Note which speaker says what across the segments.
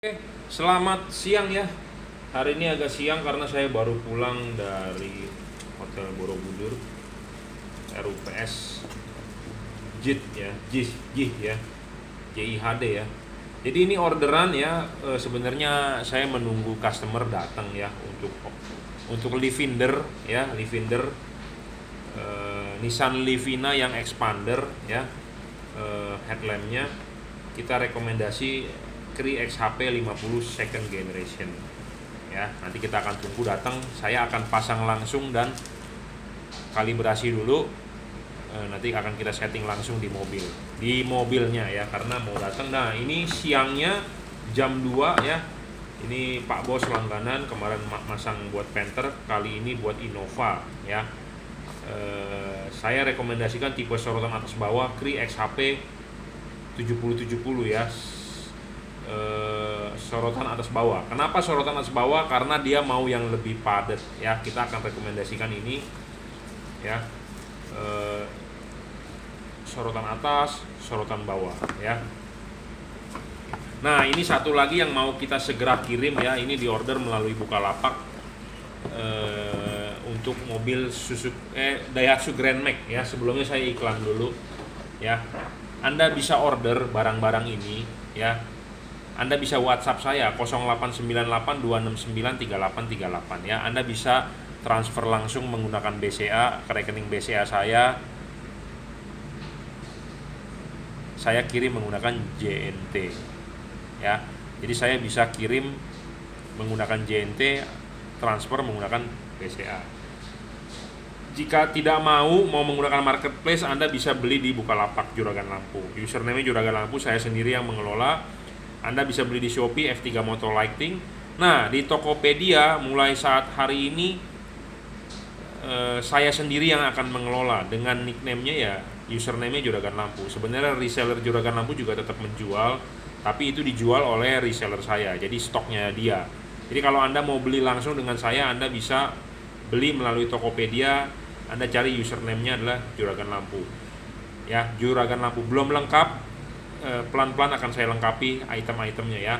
Speaker 1: Oke, selamat siang ya. Hari ini agak siang karena saya baru pulang dari Hotel Borobudur, RUPS JIT ya, JIH ya, JIHD ya. Jadi ini orderan ya, sebenarnya saya menunggu customer datang ya untuk Livinder ya, Livinder Nissan Livina yang expander ya, headlampnya kita rekomendasi Cri XHP 50 second generation ya. Nanti kita akan tunggu datang, saya akan pasang langsung dan kalibrasi dulu. Nanti akan kita setting langsung di mobilnya ya, karena mau datang. Nah ini siangnya jam 2 ya, ini Pak Bos langganan kemarin masang buat Panther, kali ini buat Innova ya. Saya rekomendasikan tipe sorotan atas bawah Cri XHP 7070 ya, sorotan atas bawah. Kenapa sorotan atas bawah? Karena dia mau yang lebih padat ya. Kita akan rekomendasikan ini ya, sorotan atas, sorotan bawah ya. Nah ini satu lagi yang mau kita segera kirim ya, ini diorder melalui Bukalapak untuk mobil Daihatsu Grand Max ya. Sebelumnya saya iklan dulu ya. Anda bisa order barang-barang ini ya. Anda bisa WhatsApp saya 089826933838 ya. Anda bisa transfer langsung menggunakan BCA ke rekening BCA saya. Saya kirim menggunakan JNT ya. Jadi saya bisa kirim menggunakan JNT, transfer menggunakan BCA. Jika tidak mau menggunakan marketplace, Anda bisa beli di Bukalapak Juragan Lampu. Username Juragan Lampu, saya sendiri yang mengelola. Anda bisa beli di Shopee F3 Motor Lighting. Nah, di Tokopedia mulai saat hari ini saya sendiri yang akan mengelola dengan nickname-nya ya, username-nya Juragan Lampu. Sebenarnya reseller Juragan Lampu juga tetap menjual, tapi itu dijual oleh reseller saya. Jadi stoknya dia. Jadi kalau Anda mau beli langsung dengan saya, Anda bisa beli melalui Tokopedia. Anda cari username-nya adalah Juragan Lampu. Ya, Juragan Lampu belum lengkap. Pelan-pelan akan saya lengkapi item-itemnya ya.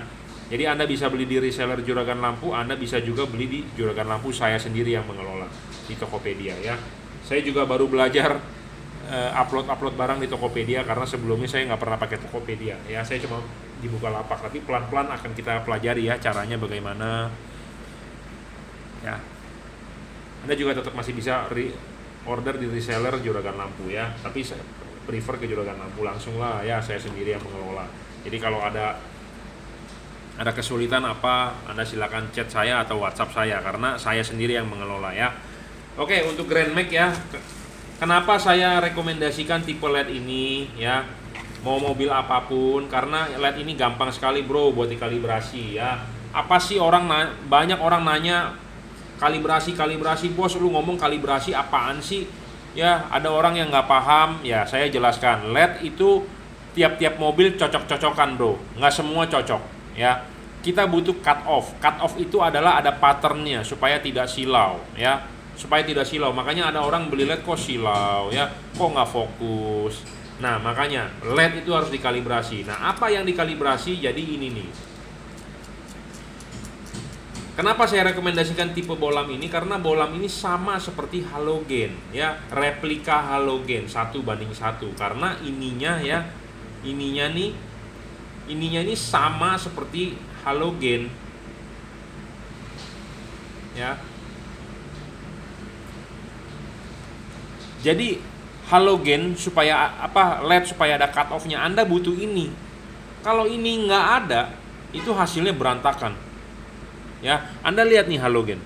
Speaker 1: Jadi Anda bisa beli di reseller Juragan Lampu, Anda bisa juga beli di Juragan Lampu saya sendiri yang mengelola di Tokopedia ya. Saya juga baru belajar upload barang di Tokopedia karena sebelumnya saya nggak pernah pakai Tokopedia ya. Saya cuma di Bukalapak, tapi pelan-pelan akan kita pelajari ya caranya bagaimana ya. Anda juga tetap masih bisa order di reseller Juragan Lampu ya, tapi saya prefer ke Juragan Lampu langsung lah ya, saya sendiri yang mengelola. Jadi kalau ada kesulitan apa, Anda silakan chat saya atau WhatsApp saya karena saya sendiri yang mengelola ya. Oke, untuk Grand Max ya, kenapa saya rekomendasikan tipe LED ini ya, mau mobil apapun, karena LED ini gampang sekali bro buat dikalibrasi ya. Apa sih banyak orang nanya kalibrasi bos, lu ngomong kalibrasi apaan sih? Ya, ada orang yang nggak paham, ya saya jelaskan. LED itu tiap-tiap mobil cocok-cocokan bro, nggak semua cocok ya. Kita butuh cut off. Cut off itu adalah ada patternnya supaya tidak silau ya, supaya tidak silau. Makanya ada orang beli LED kok silau ya, kok nggak fokus. Nah makanya LED itu harus dikalibrasi. Nah apa yang dikalibrasi? Jadi ini nih. Kenapa saya rekomendasikan tipe bolam ini? Karena bolam ini sama seperti halogen ya, replika halogen 1:1. Karena ininya nih sama seperti halogen ya. Jadi halogen supaya LED supaya ada cut off-nya, Anda butuh ini. Kalau ini nggak ada, itu hasilnya berantakan. Ya, Anda lihat nih halogen.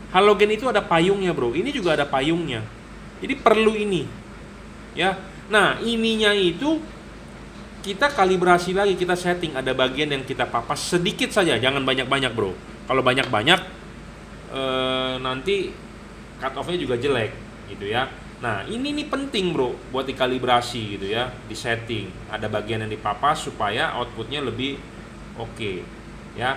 Speaker 1: Halogen itu ada payungnya, bro. Ini juga ada payungnya. Jadi perlu ini. Ya. Nah, ininya itu kita kalibrasi lagi, kita setting, ada bagian yang kita papas sedikit saja, jangan banyak-banyak, bro. Kalau banyak-banyak nanti cut off-nya juga jelek gitu ya. Nah, ini nih penting, bro, buat dikalibrasi gitu ya, di setting. Ada bagian yang dipapas supaya outputnya lebih oke ya.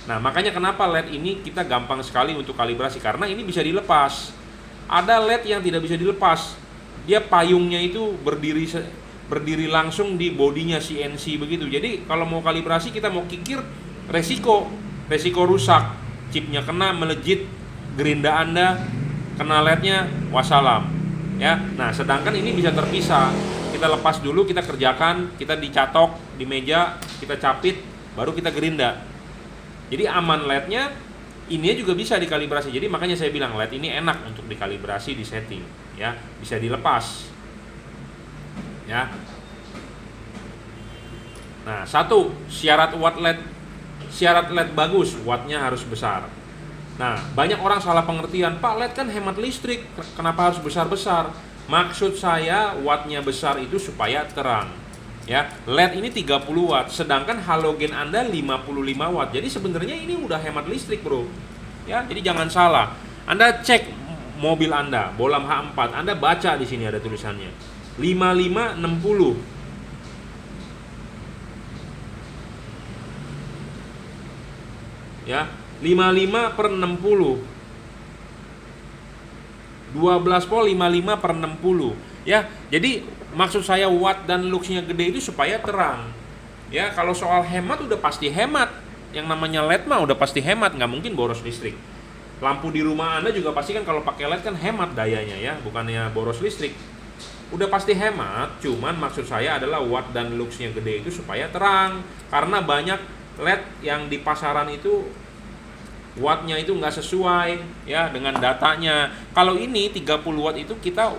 Speaker 1: Nah makanya kenapa LED ini kita gampang sekali untuk kalibrasi, karena ini bisa dilepas. Ada LED yang tidak bisa dilepas, dia payungnya itu berdiri berdiri langsung di bodinya CNC begitu. Jadi kalau mau kalibrasi, kita mau kikir, resiko rusak, chipnya kena, melejit, gerinda Anda kena LED-nya, wassalam ya. Nah, sedangkan ini bisa terpisah. Kita lepas dulu, kita kerjakan, kita dicatok di meja, kita capit, baru kita gerinda. Jadi aman LED-nya. Ini juga bisa dikalibrasi. Jadi makanya saya bilang LED ini enak untuk dikalibrasi, di setting ya, bisa dilepas ya. Nah, satu syarat LED bagus, wattnya harus besar. Nah, banyak orang salah pengertian, Pak, LED kan hemat listrik, kenapa harus besar-besar? Maksud saya wattnya besar itu supaya terang ya. LED ini 30 watt, sedangkan halogen Anda 55 watt. Jadi sebenarnya ini udah hemat listrik, bro ya. Jadi jangan salah. Anda cek mobil Anda, Bolam H4, Anda baca di sini ada tulisannya 5560 ya, 55/60, 12 volt 55/60 ya. Jadi maksud saya watt dan luxnya gede itu supaya terang ya. Kalau soal hemat udah pasti hemat, yang namanya LED mah udah pasti hemat, nggak mungkin boros listrik. Lampu di rumah Anda juga pasti kan kalau pakai LED kan hemat dayanya ya, bukannya boros listrik. Udah pasti hemat, cuman maksud saya adalah watt dan luxnya gede itu supaya terang. Karena banyak LED yang di pasaran itu wattnya itu nggak sesuai ya dengan datanya. Kalau ini 30 watt itu kita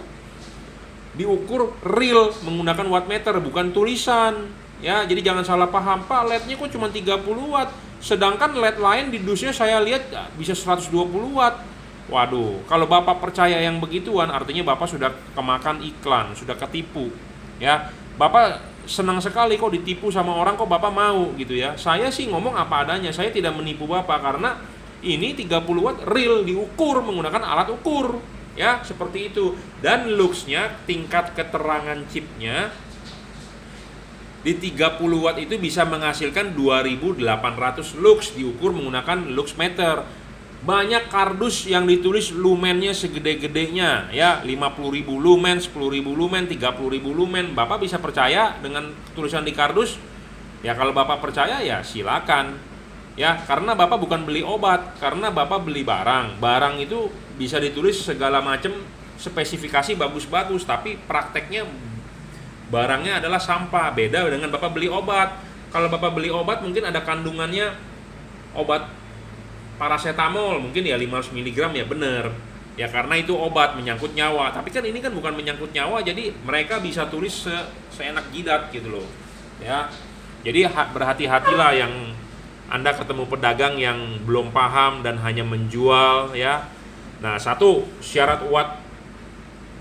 Speaker 1: diukur real menggunakan wattmeter, bukan tulisan ya. Jadi jangan salah paham, Pak, LED-nya kok cuma 30 watt, sedangkan LED lain di dusnya saya lihat bisa 120 watt. Waduh, kalau Bapak percaya yang begituan, artinya Bapak sudah kemakan iklan, sudah ketipu ya. Bapak senang sekali kok ditipu sama orang, kok Bapak mau gitu ya. Saya sih ngomong apa adanya, saya tidak menipu Bapak, karena ini 30 watt real diukur menggunakan alat ukur ya, seperti itu. Dan luxnya, tingkat keterangan chipnya di 30 watt itu bisa menghasilkan 2800 lux diukur menggunakan lux meter. Banyak kardus yang ditulis lumennya segede-gedenya ya, 50.000 lumen, 10.000 lumen, 30.000 lumen. Bapak bisa percaya dengan tulisan di kardus? Ya kalau Bapak percaya ya silakan ya, karena Bapak bukan beli obat, karena Bapak beli barang. Barang itu bisa ditulis segala macam spesifikasi bagus-bagus, tapi prakteknya barangnya adalah sampah. Beda dengan Bapak beli obat. Kalau Bapak beli obat mungkin ada kandungannya obat paracetamol, mungkin ya 500 mg ya, bener ya, karena itu obat menyangkut nyawa. Tapi kan ini kan bukan menyangkut nyawa, jadi mereka bisa tulis seenak jidat gitu loh ya. Jadi berhati-hatilah yang Anda ketemu pedagang yang belum paham dan hanya menjual ya. Nah, satu syarat watt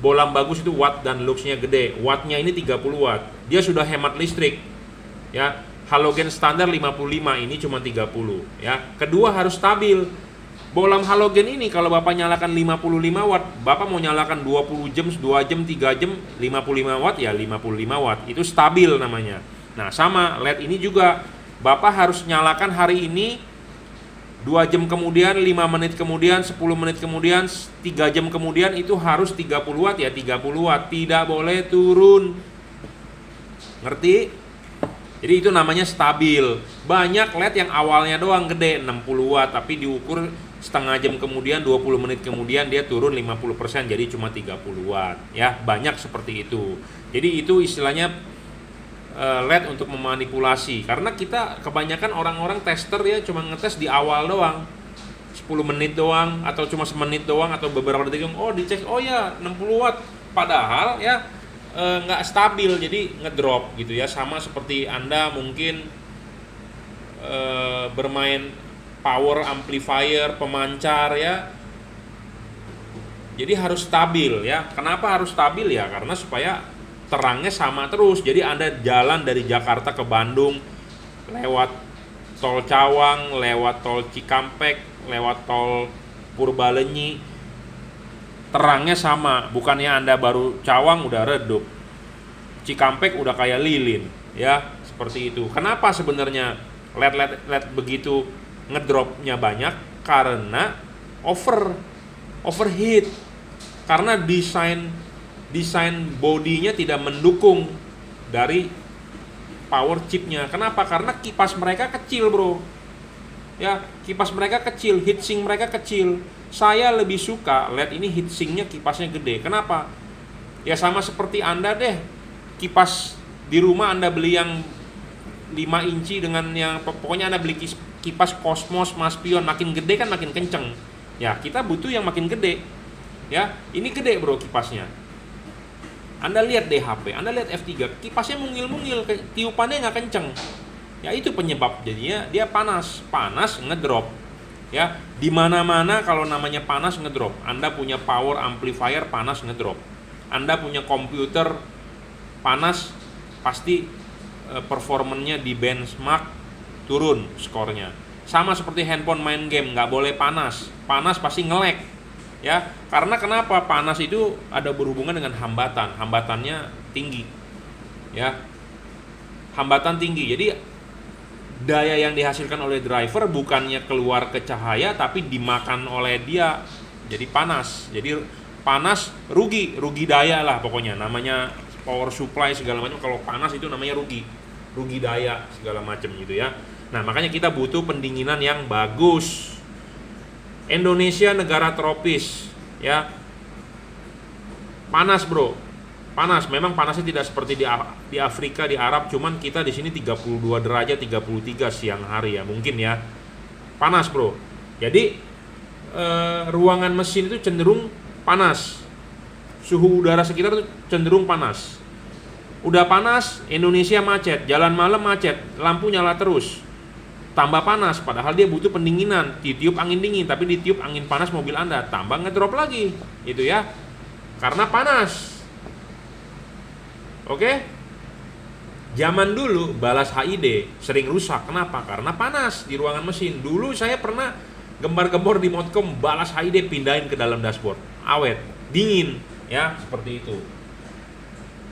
Speaker 1: bolam bagus itu watt dan luxnya gede. Wattnya ini 30 watt, dia sudah hemat listrik ya. Halogen standar 55, ini cuma 30 ya. Kedua harus stabil. Bolam halogen ini kalau Bapak nyalakan 55 watt, Bapak mau nyalakan 20 jam, 2 jam, 3 jam, 55 watt ya 55 watt. Itu stabil namanya. Nah, sama LED ini juga. Bapak harus nyalakan hari ini, 2 jam kemudian, 5 menit kemudian, 10 menit kemudian, 3 jam kemudian, itu harus 30 watt ya, 30 watt. Tidak boleh turun. Ngerti? Jadi itu namanya stabil. Banyak LED yang awalnya doang gede 60 watt, tapi diukur setengah jam kemudian, 20 menit kemudian dia turun 50%, jadi cuma 30 watt ya. Banyak seperti itu. Jadi itu istilahnya LED untuk memanipulasi. Karena kita kebanyakan orang-orang tester ya cuma ngetes di awal doang, 10 menit doang, atau cuma semenit doang, atau beberapa detik. Oh dicek, oh ya 60 watt, padahal ya nggak stabil, jadi ngedrop gitu ya. Sama seperti Anda mungkin bermain power amplifier, pemancar ya, jadi harus stabil ya. Kenapa harus stabil ya? Karena supaya terangnya sama terus. Jadi Anda jalan dari Jakarta ke Bandung lewat tol Cawang, lewat tol Cikampek, lewat tol Purbalenyi, terangnya sama. Bukannya Anda baru Cawang udah redup, Cikampek udah kayak lilin ya, seperti itu. Kenapa sebenarnya LED begitu ngedropnya banyak? Karena overheat. Karena desain bodinya tidak mendukung dari power chipnya. Kenapa? Karena kipas mereka kecil, bro. Ya, kipas mereka kecil, heatsink mereka kecil. Saya lebih suka LED ini heatsinknya kipasnya gede. Kenapa? Ya sama seperti Anda deh. Kipas di rumah Anda beli yang 5 inci dengan yang pokoknya Anda beli kipas Cosmos, Maspion, makin gede kan makin kenceng. Ya, kita butuh yang makin gede. Ya, ini gede, bro, kipasnya. Anda lihat deh HP, Anda lihat F3, kipasnya mungil-mungil, tiupannya nggak kenceng. Ya itu penyebab jadinya dia panas ngedrop. Ya, di mana-mana kalau namanya panas ngedrop. Anda punya power amplifier panas ngedrop. Anda punya komputer panas pasti performanya di benchmark turun skornya. Sama seperti handphone main game, nggak boleh panas pasti nge-lag. Ya, karena kenapa? Panas itu ada berhubungan dengan hambatannya tinggi. Ya, hambatan tinggi. Jadi daya yang dihasilkan oleh driver bukannya keluar ke cahaya, tapi dimakan oleh dia. Jadi panas. Jadi panas rugi daya lah pokoknya. Namanya power supply segala macam. Kalau panas itu namanya rugi daya segala macam gitu ya. Nah, makanya kita butuh pendinginan yang bagus. Indonesia negara tropis, ya. Panas, bro. Panas. Memang panasnya tidak seperti di Afrika, di Arab, cuman kita di sini 32 derajat, 33 siang hari ya, mungkin ya. Panas, bro. Jadi ruangan mesin itu cenderung panas. Suhu udara sekitar itu cenderung panas. Udah panas, Indonesia macet, jalan malam macet, lampu nyala terus. Tambah panas, padahal dia butuh pendinginan, ditiup angin dingin, tapi ditiup angin panas mobil Anda, tambah ngedrop lagi, itu ya, karena panas. Oke? Zaman dulu balas HID sering rusak, kenapa? Karena panas di ruangan mesin. Dulu saya pernah gembar-gembor di modcom, balas HID pindahin ke dalam dashboard, awet, dingin, ya, seperti itu.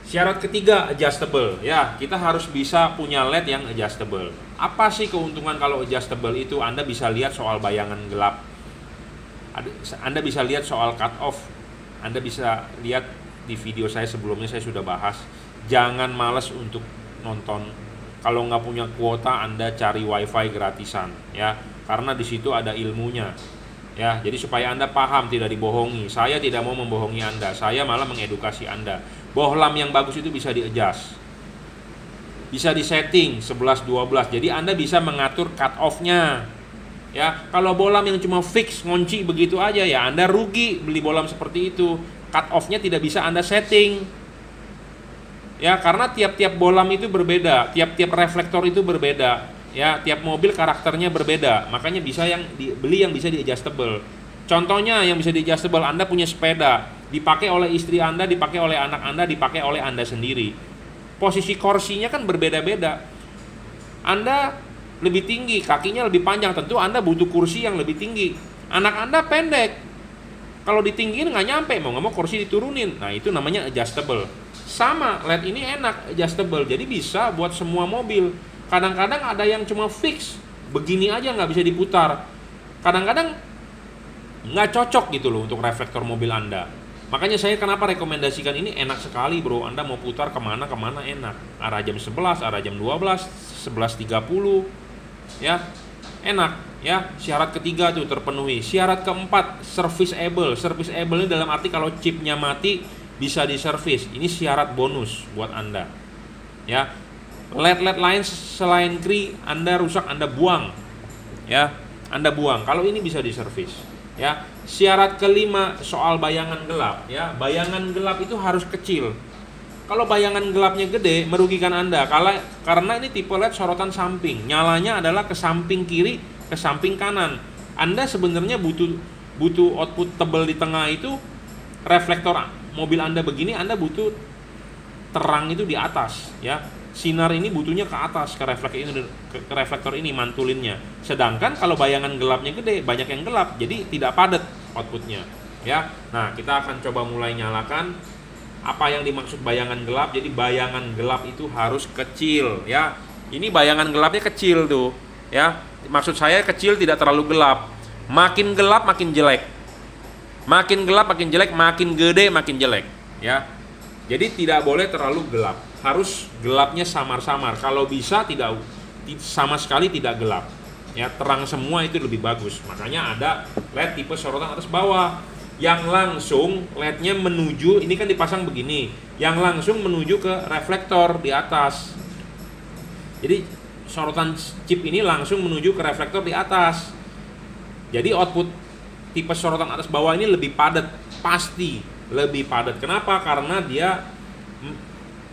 Speaker 1: Syarat ketiga, adjustable. Ya, kita harus bisa punya LED yang adjustable. Apa sih keuntungan kalau adjustable itu? Anda bisa lihat soal bayangan gelap. Anda bisa lihat soal cut off. Anda bisa lihat di video saya sebelumnya, saya sudah bahas. Jangan malas untuk nonton. Kalau nggak punya kuota, Anda cari wifi gratisan, ya. Karena di situ ada ilmunya. Ya, jadi supaya Anda paham, tidak dibohongi. Saya tidak mau membohongi Anda, saya malah mengedukasi Anda. Bohlam yang bagus itu bisa di-adjust. Bisa di-setting 11-12. Jadi Anda bisa mengatur cut off-nya. Ya, kalau bohlam yang cuma fix ngunci begitu aja ya Anda rugi beli bohlam seperti itu. Cut off-nya tidak bisa Anda setting. Ya, karena tiap-tiap bohlam itu berbeda, tiap-tiap reflektor itu berbeda. Ya, tiap mobil karakternya berbeda. Makanya bisa beli yang bisa di-adjustable. Contohnya yang bisa di-adjustable, Anda punya sepeda, dipakai oleh istri Anda, dipakai oleh anak Anda, dipakai oleh Anda sendiri. Posisi kursinya kan berbeda-beda. Anda lebih tinggi, kakinya lebih panjang, tentu Anda butuh kursi yang lebih tinggi. Anak Anda pendek, kalau ditinggiin nggak nyampe, mau nggak mau kursi diturunin. Nah, itu namanya adjustable. Sama, LED ini enak, adjustable, jadi bisa buat semua mobil. Kadang-kadang ada yang cuma fix, begini aja nggak bisa diputar. Kadang-kadang nggak cocok gitu loh untuk reflektor mobil Anda. Makanya saya kenapa rekomendasikan ini, enak sekali, bro. Anda mau putar kemana enak. Arah jam 11, arah jam 12, 11.30, ya, enak, ya. Syarat ketiga tuh terpenuhi. Syarat keempat, serviceable. Serviceable ini dalam arti kalau chipnya mati bisa diservis. Ini syarat bonus buat Anda, ya. LED lain selain Cree Anda rusak, Anda buang, ya. Anda buang. Kalau ini bisa diservis. Ya, syarat kelima soal bayangan gelap, ya. Bayangan gelap itu harus kecil. Kalau bayangan gelapnya gede merugikan Anda karena ini tipe LED sorotan samping. Nyalanya adalah ke samping kiri, ke samping kanan. Anda sebenarnya butuh output tebal di tengah itu. Reflektor mobil Anda begini, Anda butuh terang itu di atas, ya. Sinar ini butuhnya ke atas, ke reflektor ini mantulinnya. Sedangkan kalau bayangan gelapnya gede, banyak yang gelap, jadi tidak padat outputnya, ya. Nah, kita akan coba mulai nyalakan. Apa yang dimaksud bayangan gelap? Jadi bayangan gelap itu harus kecil, ya. Ini bayangan gelapnya kecil tuh, ya. Maksud saya kecil, tidak terlalu gelap. Makin gelap makin jelek. Makin gelap makin jelek, makin gede makin jelek, ya. Jadi tidak boleh terlalu gelap. harus gelapnya samar-samar. Kalau bisa tidak sama sekali tidak gelap. Ya, terang semua itu lebih bagus. Makanya ada LED tipe sorotan atas bawah. Yang langsung LED-nya menuju, ini kan dipasang begini, yang langsung menuju ke reflektor di atas. Jadi sorotan chip ini langsung menuju ke reflektor di atas. Jadi output tipe sorotan atas bawah ini lebih padat, pasti lebih padat. Kenapa? Karena dia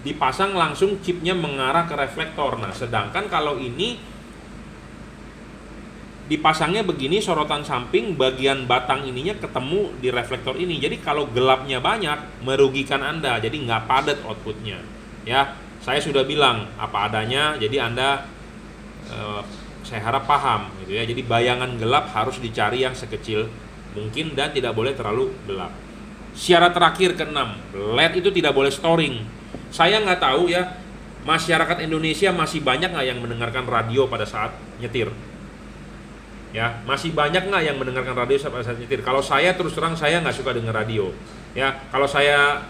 Speaker 1: dipasang langsung chipnya mengarah ke reflektor. Nah, sedangkan kalau ini dipasangnya begini, sorotan samping bagian batang ininya ketemu di reflektor ini. Jadi kalau gelapnya banyak merugikan Anda, jadi nggak padat outputnya. Ya, saya sudah bilang apa adanya. Jadi Anda saya harap paham gitu ya. Jadi bayangan gelap harus dicari yang sekecil mungkin dan tidak boleh terlalu gelap. Syarat terakhir keenam, LED itu tidak boleh storing. Saya nggak tahu ya, masyarakat Indonesia masih banyak nggak yang mendengarkan radio pada saat nyetir? Ya, masih banyak nggak yang mendengarkan radio pada saat nyetir? Kalau saya terus terang saya nggak suka dengar radio. Ya, kalau saya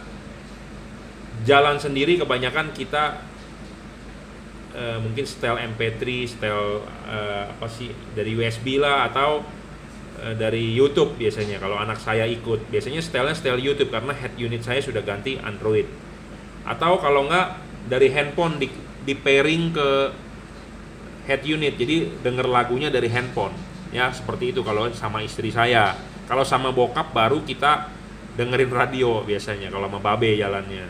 Speaker 1: jalan sendiri kebanyakan kita mungkin setel MP3, setel dari USB lah atau dari YouTube biasanya. Kalau anak saya ikut, biasanya setel YouTube karena head unit saya sudah ganti Android. Atau kalau nggak dari handphone di pairing ke head unit, jadi denger lagunya dari handphone. Ya, seperti itu kalau sama istri saya. Kalau sama bokap baru kita dengerin radio biasanya kalau sama babe jalannya.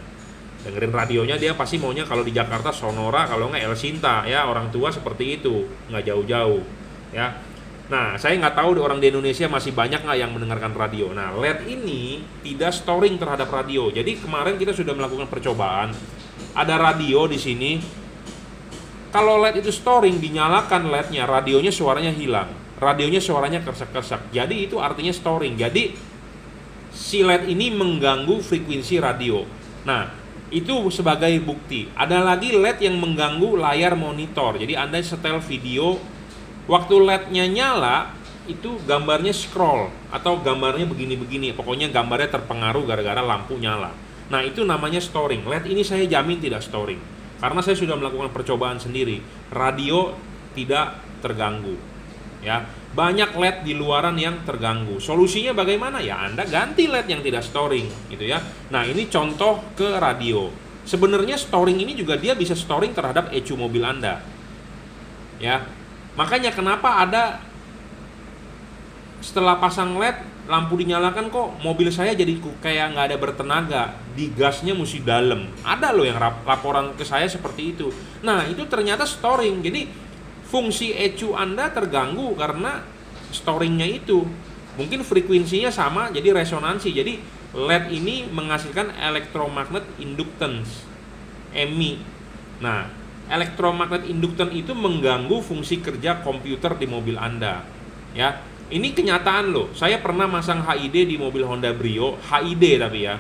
Speaker 1: Dengerin radionya dia pasti maunya kalau di Jakarta Sonora, kalau nggak El Sinta ya, orang tua seperti itu, nggak jauh-jauh ya. Nah, saya nggak tahu orang di Indonesia masih banyak nggak yang mendengarkan radio. Nah, LED ini tidak storing terhadap radio. Jadi kemarin kita sudah melakukan percobaan, ada radio di sini. Kalau LED itu storing, dinyalakan LED-nya, radionya suaranya hilang, radionya suaranya kersak-kersak. Jadi itu artinya storing. Jadi si LED ini mengganggu frekuensi radio. Nah, itu sebagai bukti. Ada lagi LED yang mengganggu layar monitor. Jadi Anda setel video, waktu LED-nya nyala, itu gambarnya scroll atau gambarnya begini-begini. Pokoknya gambarnya terpengaruh gara-gara lampu nyala. Nah, itu namanya storing. LED ini saya jamin tidak storing. Karena saya sudah melakukan percobaan sendiri. Radio tidak terganggu. Ya, banyak LED di luaran yang terganggu. Solusinya bagaimana? Ya, Anda ganti LED yang tidak storing, gitu ya. Nah, ini contoh ke radio. Sebenarnya storing ini juga dia bisa storing terhadap ECU mobil Anda. Ya. Makanya kenapa ada setelah pasang LED lampu dinyalakan kok mobil saya jadi kayak nggak ada bertenaga, digasnya mesti dalam. Ada loh yang laporan ke saya seperti itu. Nah, itu ternyata storing. Jadi fungsi ECU Anda terganggu karena storingnya itu. Mungkin frekuensinya sama, jadi resonansi. Jadi LED ini menghasilkan electromagnet inductance, EMI. Nah, elektromagnet inductance itu mengganggu fungsi kerja komputer di mobil Anda. Ya, ini kenyataan loh. Saya pernah masang HID di mobil Honda Brio, HID tapi ya.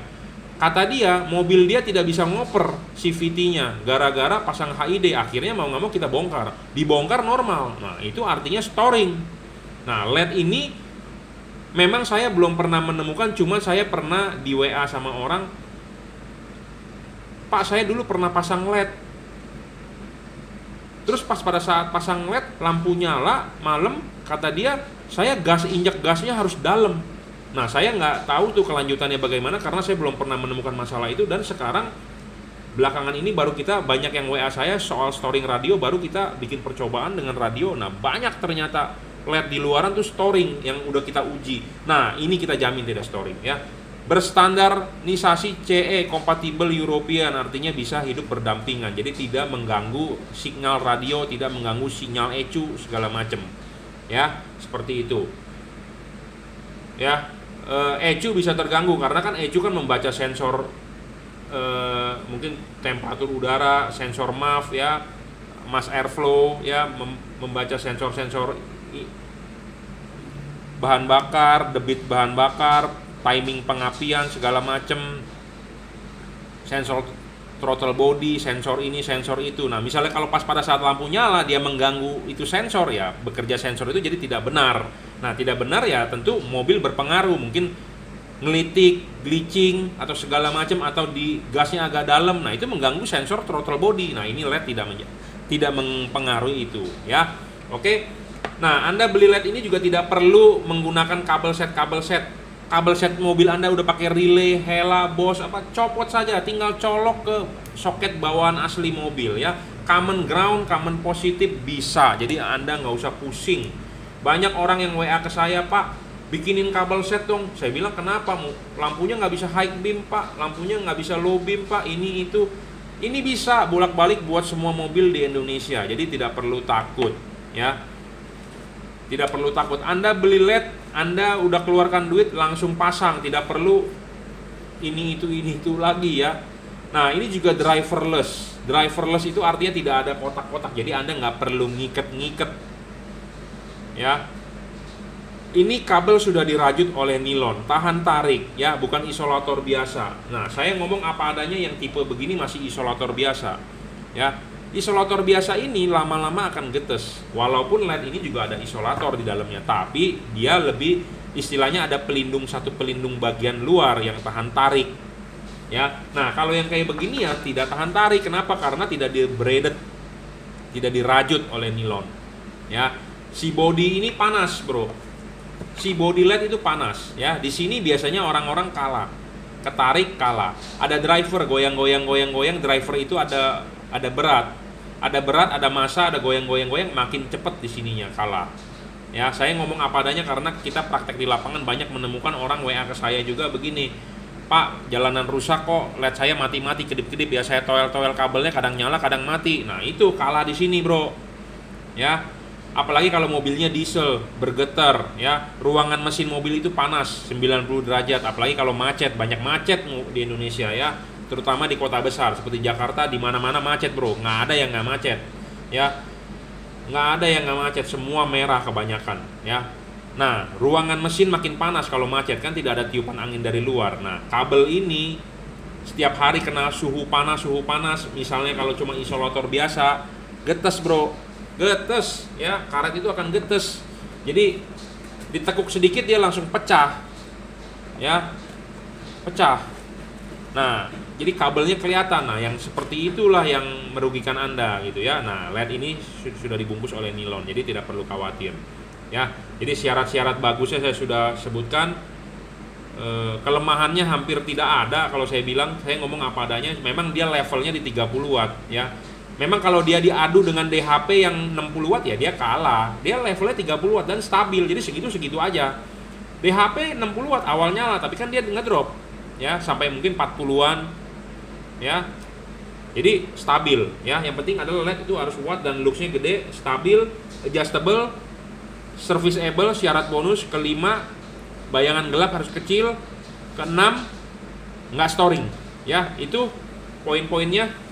Speaker 1: Kata dia, mobil dia tidak bisa ngoper CVT-nya gara-gara pasang HID. Akhirnya mau nggak mau kita bongkar. Dibongkar normal. Nah, itu artinya storing. Nah, LED ini memang saya belum pernah menemukan, cuma saya pernah di WA sama orang, Pak, saya dulu pernah pasang LED. Terus pas pada saat pasang LED, lampu nyala malam, kata dia, saya injak gasnya harus dalam. Nah, saya nggak tahu tuh kelanjutannya bagaimana karena saya belum pernah menemukan masalah itu. Dan sekarang belakangan ini baru kita banyak yang WA saya soal storing radio, baru kita bikin percobaan dengan radio. Nah, banyak ternyata LED di luaran tuh storing yang udah kita uji. Nah, ini kita jamin tidak storing ya. Berstandarisasi CE Compatible European, artinya bisa hidup berdampingan. Jadi tidak mengganggu sinyal radio, tidak mengganggu sinyal ECU segala macam. Ya, seperti itu. Ya, ECU bisa terganggu karena kan ECU kan membaca sensor mungkin temperatur udara, sensor MAF ya, mass airflow ya, membaca sensor-sensor bahan bakar, debit bahan bakar, timing pengapian segala macam, sensor throttle body, sensor ini, sensor itu. Nah, misalnya kalau pas pada saat lampu nyala dia mengganggu itu sensor ya, bekerja sensor itu jadi tidak benar. Nah, tidak benar ya tentu mobil berpengaruh, mungkin ngelitik, glitching atau segala macam, atau di gasnya agak dalam. Nah, itu mengganggu sensor throttle body. Nah, ini LED tidak mempengaruhi itu, ya. Oke. Nah, Anda beli LED ini juga tidak perlu menggunakan kabel set. Kabel set mobil Anda udah pakai relay, Hella, Bosch, copot saja, tinggal colok ke soket bawaan asli mobil, ya. Common ground, common positif bisa. Jadi Anda nggak usah pusing. Banyak orang yang WA ke saya, Pak, bikinin kabel set dong. Saya bilang, kenapa? Lampunya nggak bisa high beam, Pak. Lampunya nggak bisa low beam, Pak. Ini itu. Ini bisa bolak-balik buat semua mobil di Indonesia. Jadi tidak perlu takut, ya. Tidak perlu takut. Anda beli LED, Anda udah keluarkan duit, langsung pasang. Tidak perlu ini itu lagi, ya. Nah, ini juga driverless. Driverless itu artinya tidak ada kotak-kotak. Jadi Anda nggak perlu ngiket-ngiket, ya. Ini kabel sudah dirajut oleh nilon, tahan tarik, ya, bukan isolator biasa. Nah, saya ngomong apa adanya, yang tipe begini masih isolator biasa, ya. Isolator biasa ini lama-lama akan getes. Walaupun LED ini juga ada isolator di dalamnya, tapi dia lebih, istilahnya ada satu pelindung bagian luar yang tahan tarik, ya. Nah, kalau yang kayak begini ya tidak tahan tarik. Kenapa? Karena tidak di-braided, tidak dirajut oleh nilon, ya. Si body ini panas, bro. Si body LED itu panas, ya. Di sini biasanya orang-orang kalah, ketarik kalah. Ada driver goyang, driver itu ada berat, ada massa, ada goyang, makin cepet di sininya kalah. Ya, saya ngomong apa adanya karena kita praktek di lapangan banyak menemukan orang WA ke saya juga begini, Pak, jalanan rusak kok, LED saya mati-mati, kedip-kedip, ya saya toel-toel kabelnya, kadang nyala, kadang mati. Nah, itu kalah di sini, bro. Ya, apalagi kalau mobilnya diesel, bergetar, ya, ruangan mesin mobil itu panas, 90 derajat, apalagi kalau macet, banyak macet di Indonesia, ya. Terutama di kota besar seperti Jakarta, di mana-mana macet, bro. Nggak ada yang nggak macet, ya. Nggak ada yang nggak macet, semua merah kebanyakan, ya. Nah, ruangan mesin makin panas kalau macet, kan tidak ada tiupan angin dari luar. Nah, kabel ini setiap hari kena suhu panas. Misalnya kalau cuma isolator biasa, getes, bro, getes, ya. Karet itu akan getes. Jadi ditekuk sedikit dia langsung pecah, ya, pecah. Nah, jadi kabelnya kelihatan. Nah, yang seperti itulah yang merugikan Anda, gitu, ya. Nah, LED ini sudah dibungkus oleh nilon, jadi tidak perlu khawatir, ya. Jadi syarat-syarat bagusnya saya sudah sebutkan. Kelemahannya hampir tidak ada. Kalau saya bilang, saya ngomong apa adanya. Memang dia levelnya di 30 watt, ya. Memang kalau dia diadu dengan DHP yang 60 watt, ya dia kalah. Dia levelnya 30 watt dan stabil, jadi segitu aja. DHP 60 watt awalnya lah, tapi kan dia ngedrop, ya, sampai mungkin 40-an, ya. Jadi stabil, ya. Yang penting adalah LED itu harus watt dan luxnya gede, stabil, adjustable, serviceable. Syarat bonus kelima, bayangan gelap harus kecil. Keenam, nggak storing, ya. Itu poin-poinnya.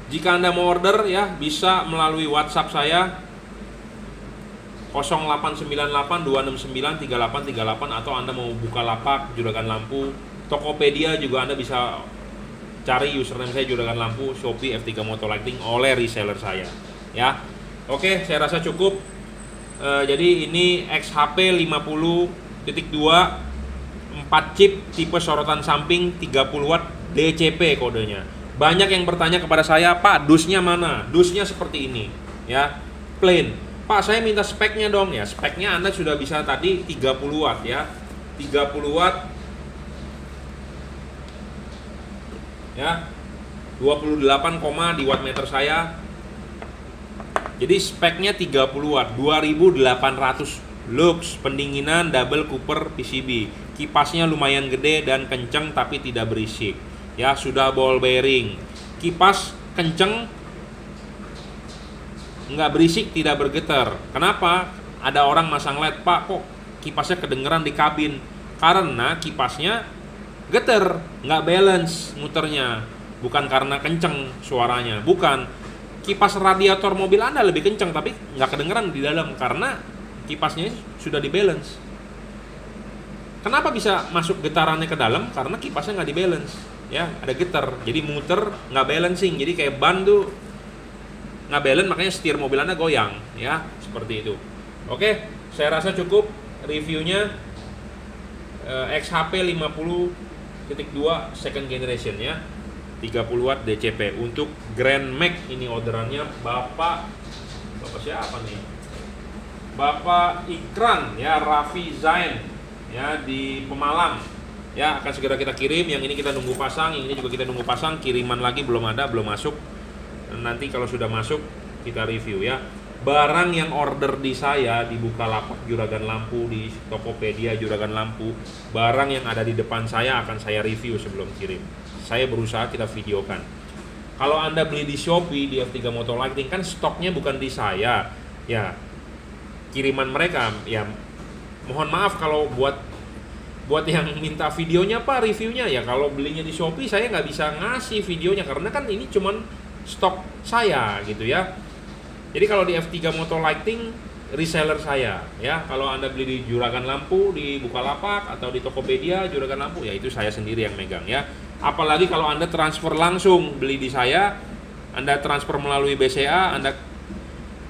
Speaker 1: Jika Anda mau order, ya, bisa melalui WhatsApp saya 0898-269-3838, atau Anda mau buka lapak Juragan Lampu. Tokopedia juga Anda bisa cari username saya Juragan Lampu, Shopee F3 Moto Lighting oleh reseller saya, ya. Oke, saya rasa cukup. Jadi ini XHP 50.2 4 chip tipe sorotan samping 30 watt DCP kodenya. Banyak yang bertanya kepada saya, Pak, dusnya mana? Dusnya seperti ini, ya, plain. Pak, saya minta speknya dong, ya. Speknya Anda sudah bisa tadi 30 watt, ya. 30 watt, ya. 28, di wattmeter saya. Jadi speknya 30 watt, 2800 lux, pendinginan double cooper PCB. Kipasnya lumayan gede dan kenceng tapi tidak berisik. Ya, sudah ball bearing. Kipas kenceng, nggak berisik, tidak bergetar. Kenapa? Ada orang masang LED, Pak, kok kipasnya kedengeran di kabin? Karena kipasnya getar, nggak balance muternya. Bukan karena kenceng suaranya, bukan. Kipas radiator mobil Anda lebih kenceng tapi nggak kedengeran di dalam karena kipasnya sudah di balance. Kenapa bisa masuk getarannya ke dalam? Karena kipasnya nggak di balance, ya, ada getar, jadi muter nggak balancing, jadi kayak ban tuh nggak balance, makanya setir mobil Anda goyang, ya, seperti itu. Oke, saya rasa cukup reviewnya. XHP 50.2 second generation ya, 30 watt DCP. Untuk Grand Max ini orderannya Bapak siapa nih? Bapak Ikran ya, Raffi Zain ya, di Pemalang ya, akan segera kita kirim. Yang ini kita nunggu pasang, yang ini juga kita nunggu pasang. Kiriman lagi belum ada, belum masuk. Nanti kalau sudah masuk kita review ya. Barang yang order di saya di Bukalapak Juragan Lampu, di Tokopedia Juragan Lampu, barang yang ada di depan saya akan saya review sebelum kirim. Saya berusaha kita videokan. Kalau Anda beli di Shopee, di F3 Motor Lighting, kan stoknya bukan di saya ya, kiriman mereka ya. Mohon maaf kalau buat yang minta videonya Pak, reviewnya ya, kalau belinya di Shopee saya nggak bisa ngasih videonya karena kan ini cuman stok saya gitu ya. Jadi kalau di F3 Motor Lighting reseller saya ya, kalau Anda beli di Juragan Lampu, di Bukalapak atau di Tokopedia Juragan Lampu ya, itu saya sendiri yang megang ya. Apalagi kalau Anda transfer langsung beli di saya, Anda transfer melalui BCA,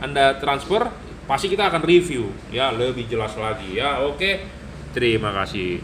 Speaker 1: Anda transfer, pasti kita akan review ya lebih jelas lagi ya. Oke, terima kasih.